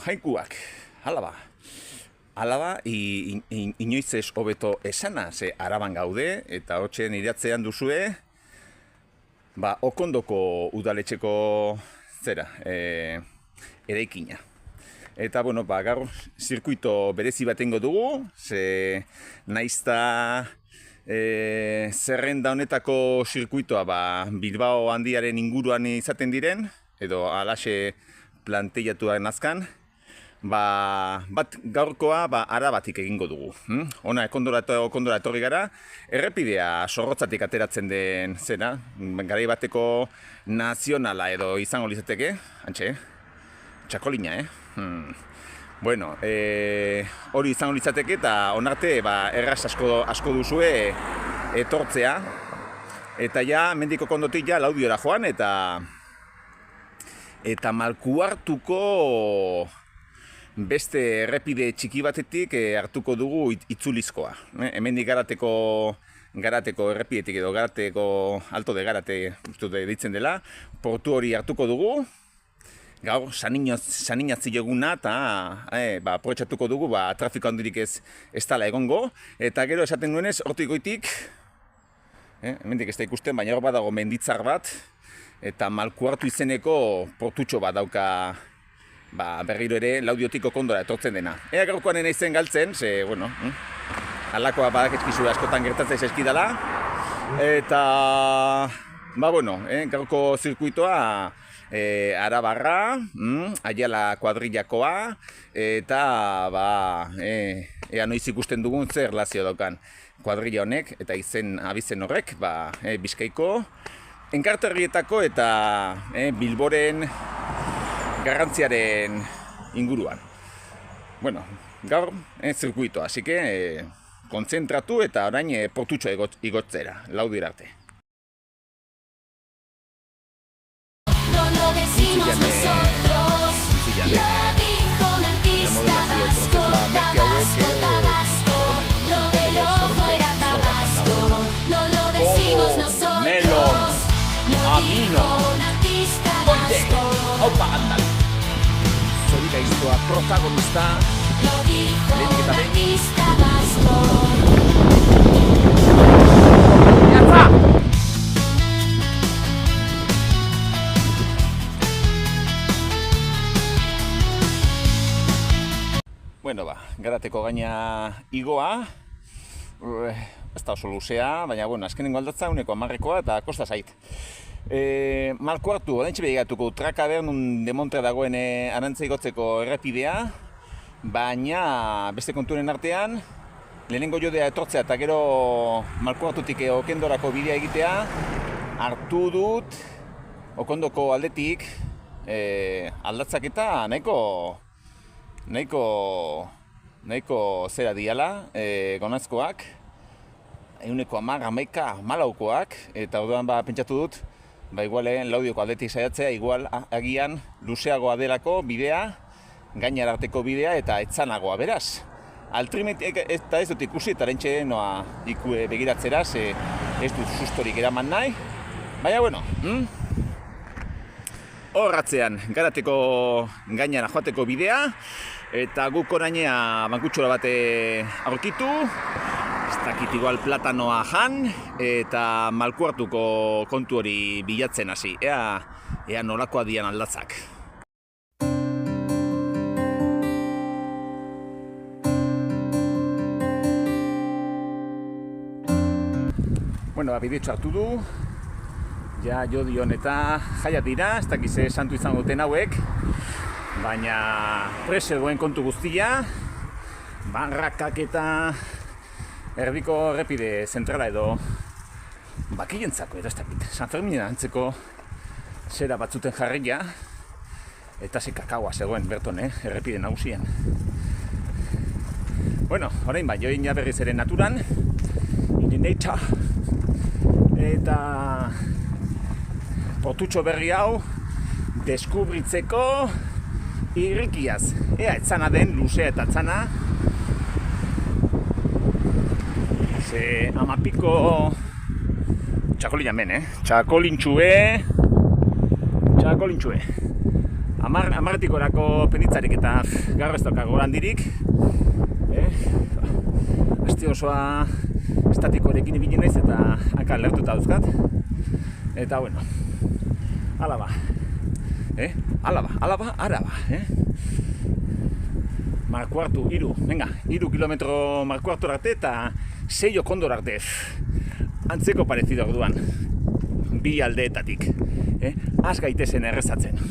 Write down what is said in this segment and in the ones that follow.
jainkuak, alaba. Alaba, inoiz ez hobeto esana, ze Araban gaude, eta hotxen idatzean duzue, Okondoko udaletxeko zera, eraikina. Eta, gaur zirkuito berezi batengo dugu, ze naizta zerrenda honetako zirkuitoa Bilbao handiaren inguruan izaten diren, edo alaxe planteiatuak nazkan, gaurkoa Arabatik egingo dugu. Hona, Okondora etorri gara, errepidea zorrotzatik ateratzen den zena, garai bateko nazionala edo izango lizateke, antxe, txakolina, Bueno, hori izango litzateke eta onarte erraz asko duzue etortzea. Eta ja, mendiko kondotik ja Laudiora joan eta Malkuartuko beste errepide txiki batetik hartuko dugu itzulizkoa. Hemendik Garateko errepidetik edo Garateko Alto de Garate ditzen dela, portu hori hartuko dugu. Gaur, saninatzi eguna eta aprobetxatuko dugu trafiko handirik ez dela egongo. Eta gero esaten nuenez, hortik goitik, hemendik ez da ikusten, baina hor badago menditzar bat, eta Malkuartu izeneko portutxo bat dauka berriro ere Laudiotik Okondora etortzen dena. Ea gaurkoan naizen galtzen, ze, alakoa badakizkizu askotan gertatzen zaizkidala. Eta, gaurko zirkuitoa Arabarra, Aiala kuadrillakoa, eta ea noiz ikusten dugun zer erlazio daukan kuadrilla honek, eta abizen horrek, Bizkaiko, enkarterrietako eta Bilboren garrantziaren inguruan. Gaur zirkuitoa, así que kontzentratu eta orain portutxo igotzera, Laudiora arte. Lo decimos nosotros, lo dijo un artista vasco, Tabasco, lo del ojo era Tabasco, no lo decimos nosotros, lo dijo un artista vasco, Zorikaiztoa protagonista, lo dijo un artista vasco. Garateko gaina igoa, ez da oso luzea, baina azkenengo aldatza uneko 10koa eta kosta zait. Malkuartu, oraintxe begiratuko, Trakabernun demontre dagoen arantza igotzeko errepidea, baina beste konturen artean, lehenengo jodea etortzea eta gero Malkuartutik Okondorako bidea egitea, hartu dut Okondoko aldetik aldatzak eta nahiko zera diala, gonazkoak, euneko 10-11-14, eta orduan pentsatu dut, igualen Laudioko aldetik saiatzea, igual agian luzeagoa delako bidea, gainararteko bidea eta etzanagoa, beraz. Altrimetik eta ez dut ikusi, eta rentxe noa begiratzera, ez dut sustorik eraman nahi, baina, horratzean, Garateko gainara joateko bidea, eta guk orainea bankutxora bate aurkitu, ez dakit igual platanoa jan, eta Malkuartuko kontu hori bilatzen hasi. Ea nolakoa dian aldatzak. Bidetxo hartu du, ja Jodion eta Jaiat dira, ez dakize santu izango duten hauek, baina prese duen kontu guztia, barrakak eta erdiko errepide zentrala edo bakientzako edo ez dakit, San Ferminen antzeko zera batzuten jarria, eta ze kakaoa zegoen berton, errepide nagusian. Orain join berriz ere naturan, in the nature, eta portutxo berri hau deskubritzeko irrikiaz. Ea etzana den, luzea eta etzana. Ze amapiko txakolina hemen, txakolintxue. Amarretik orako penitzarik eta gaur ez daukago handirik. Aste osoa estatikoarekin ibili naiz eta hanka lertuta dauzkat. Eta bueno, hala ba. Araba. Markuartu, 3 kilometro Markuartu arte eta 6 Okondor arte. Antzeko parezido orduan. Bi aldeetatik. Az gaitezen errezatzen.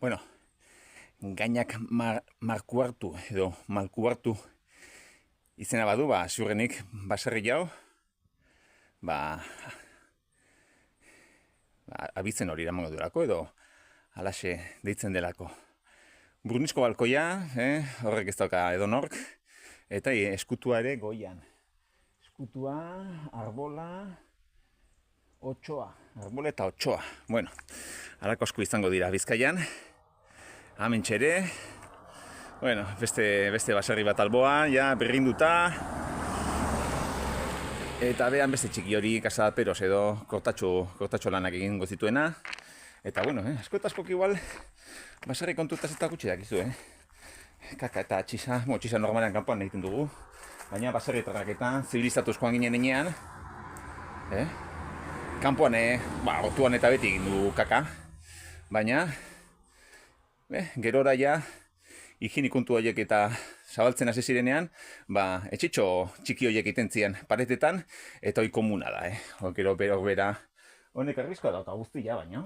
Bueno, gainak Markuartu edo Malkuartu izena badu, ziurrenik baserri jau, abitzen hori eramango durako edo halaxe deitzen delako. Brunisko balkoia, horrek ez dauka edonork, eta eskutua ere goian. Eskutua, arbola eta otsoa. Bueno, halako asko izango dira Bizkaian. Hemen txere, bueno, beste baserri bat alboan, ja, berrinduta. Eta behan beste txiki hori Kasadaperos edo kortatxo lanak egingo zituena. Eta bueno, asko eta askok igual baserri kontutaz eta gutxi dakizu, Kaka eta txisa normalean kanpoan egiten dugu. Baina baserri traketan, zibilizatuz joan ginen enean. Kanpoan, ortuan eta beti egin du kaka. Baina, gerora ja, higienikontu horiek eta zabaltzen hasi zirenean, etxitxo txiki horiek egiten ziren paretetan, eta hori komuna da, Gero bera, honek arriskoa dauka guztia, baina.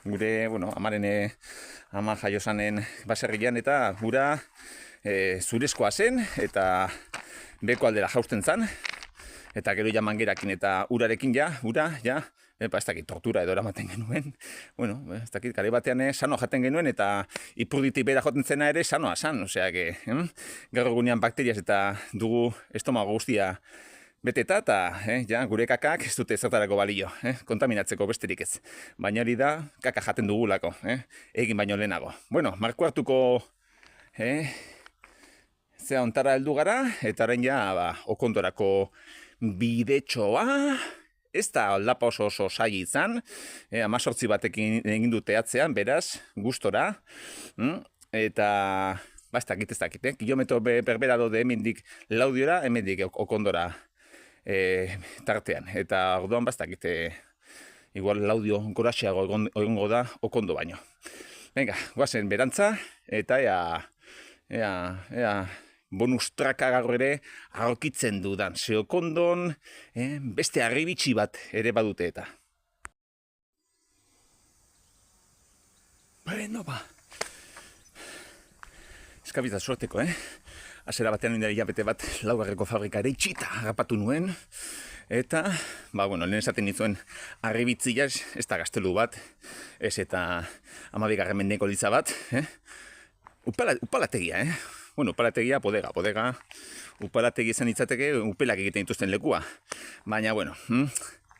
Gure, amaren ama jaiosanen baserrian eta gura zurezkoa zen, eta beko aldera jausten zen, eta gero ja mangerakin eta urarekin ura, ez dakit tortura edo eramaten genuen. Bueno, ez dakit, kare batean sano jaten genuen eta ipurditik bera joten zena ere sanoa zan. Osea, gaur egunean bakteriaz eta dugu estomago guztia beteta eta gure kakak ez dute zertarako balio, kontaminatzeko besterik ez. Baina hori da, kaka jaten dugulako, egin baino lehenago. Bueno, Markuartuko zea ontara heldu gara, eta orain ja, Okondorako bidetxoa. Ez da aldapa oso saia izan, 18 batekin egin dute atzean, beraz, gustora. Eta, ez dakit, kilometro berbera dode hemendik Laudiora, hemendik Okondora tartean. Eta orduan, ez dakit, igual Laudio goraxeago egongo da Okondo baino. Venga, guazen berantza, eta ea bonus traka gaur ere aurkitzen dudan. Ze Okondon beste harribitxi bat ere badute eta. Bueno, eskabitza suerteko, Azera batean nire hilabete bat laugarreko fabrika ere itxita harrapatu nuen. Eta, lehen esaten nizuen harribitzia ez da gaztelu bat, ez eta 12. mendeko litza bat, upalategia, upalategia, bodega. Upalategi izan itzateke, upelak egiten dituzten lekua. Baina,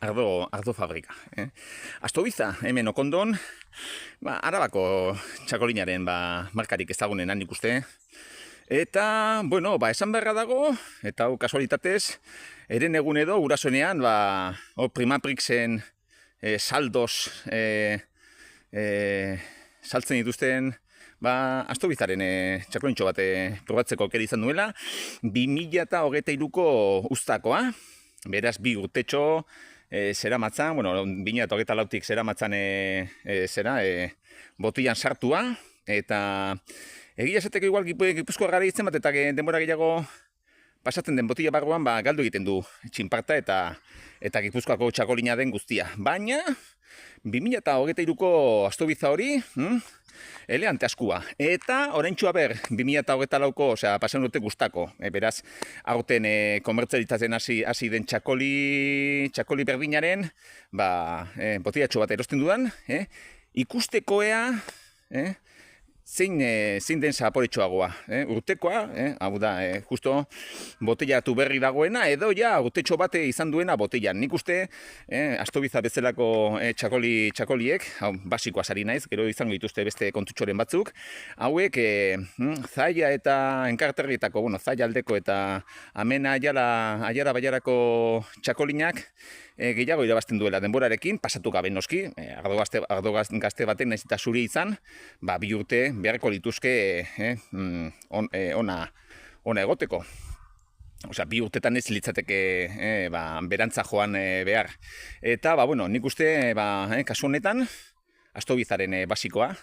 ardo fabrika. Astobiza, hemen Okondon, Arabako txakolinaren markarik ezagunen nik uste. Eta, esan beharra dago, eta kasualitatez, eren egun edo, gurasoenean, Primaprixen saldos saltzen dituzten, Astobizaren txakolintxo bat probatzeko aukera izan duela, 2023ko uztakoa, beraz 2 urtetxo zera matzan, 2024tik zera matzan botilan sartua, eta egia esateko igual Gipuzkoa gara itzen bat, eta denbora gehiago pasatzen den botila barruan, galdu egiten du txinparta eta Gipuzkoako txakolina den guztia. Baina, 2023ko Astobiza hori, eleante askua. Eta, oraintxua 2024ko, pasan dute guztako. Beraz, aurten komertzializatzen hasi den txakoli berdinaren, botilatxo bat erosten dudan, ikustekoea, zein den zaporetxoagoa, urtekoa, hau da, justo botellatu berri dagoena, edo ja urtetxo bate izan duena botellan. Nik uste, Astobiza bezalako txakoliek, hau, basikoa sari naiz, gero izango dituzte beste kontutxoren batzuk, hauek zaila eta enkarterrietako, zaila aldeko eta amena aiara baiarako txakolinak, gehiago irabazten duela denborarekin, pasatu gabe noski, ardo gazte batek nahiz eta zuri izan, 2 urte beharko lituzke ona egoteko. Osea, 2 urtetan ez litzateke berantza joan behar. Eta, nik uste, kasu honetan, Astobizaren basikoa,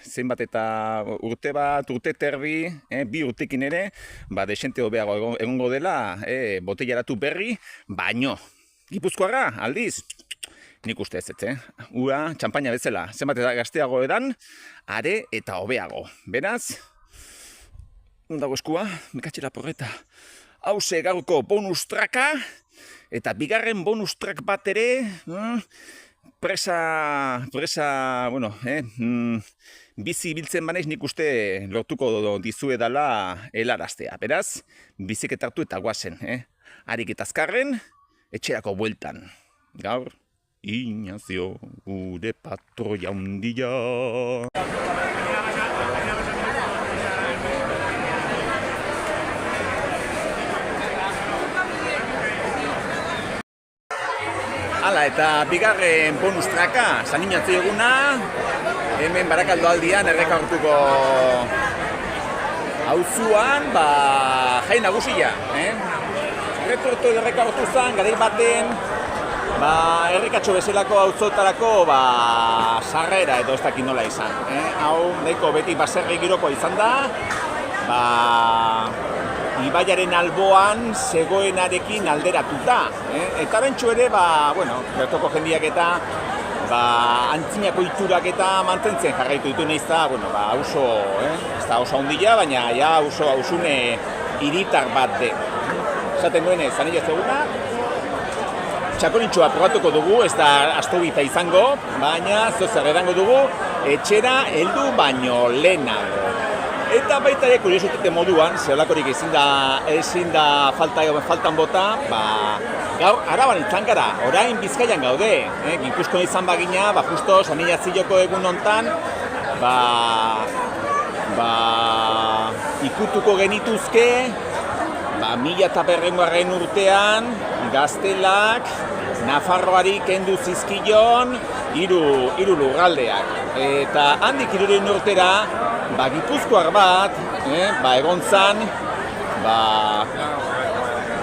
zenbat eta urte terdi, 2 urtekin ere, desente hobeago egongo dela, botellaratu berri, baino. Gipuzkoarra, aldiz, nik uste ez, ura, txampaina bezala, zenbat eta gazteago edan, are eta hobeago. Beraz, dago eskua, mekatxera porreta, hause gaurko bonus traka, eta bigarren bonus trak bat ere, presa, bizi biltzen banaiz nik uste lortuko dizuedala helaraztea. Beraz, biziket hartu eta guazen, harik eta azkarren, etxerako bueltan. Gaur, Ignacio, gure patroia handia. Hala, eta bigarren bonus traka, saninatzei eguna, hemen Barakaldo aldian errekaurtuko auzuan, jai nagusia. Erretortu errekaurtu zen, garai baten, herrikatxo bezalako auzotarako sarrera edo ez dakit nola izan. Hau, nahiko beti baserri girokoa izan da, ibaiaren alboan zegoenarekin alderatuta. Eta bentsu ere, bertoko jendiak eta antzinako iturak eta mantentzen jarraitu ditu nahiz da, auzo, ez da oso handia, baina ja auzune hiritar bat de. Esaten duenez, zanila zeguna, txakolintxoa probatuko dugu, ez da Astobiza izango, baina zozer edango dugu, etxera heldu baino lehenago. Eta baita ere kuriosotate moduan, zeholakorik ezin da faltan bota, gaur Araban izan gara, orain Bizkaian gaude, Gipuzkoan izan bagina, justo Saninatziloko egun hontan, ikutuko genituzke, 1100 urtean, Gaztelak, Nafarroari kendu zizkion, 3 lurraldeak. Eta handik 300 urtera, Gipuzkoar bat, egon zan,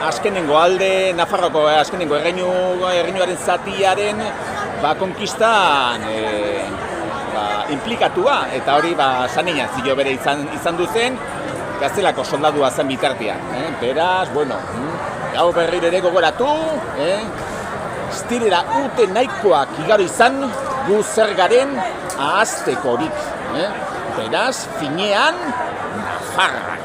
azkenengo alde, Nafarroko azkenengo erreinuaren zatiaren konkistan implikatua, eta hori Saninatzilo bere izan duzen, Gaztelako soldadua zen bitartean. Beraz, gaur berriro ere gogoratu, estirera urte nahikoak igaro izan, gu zer garen ahaztekorik. Beraz, finean, Nafarrak.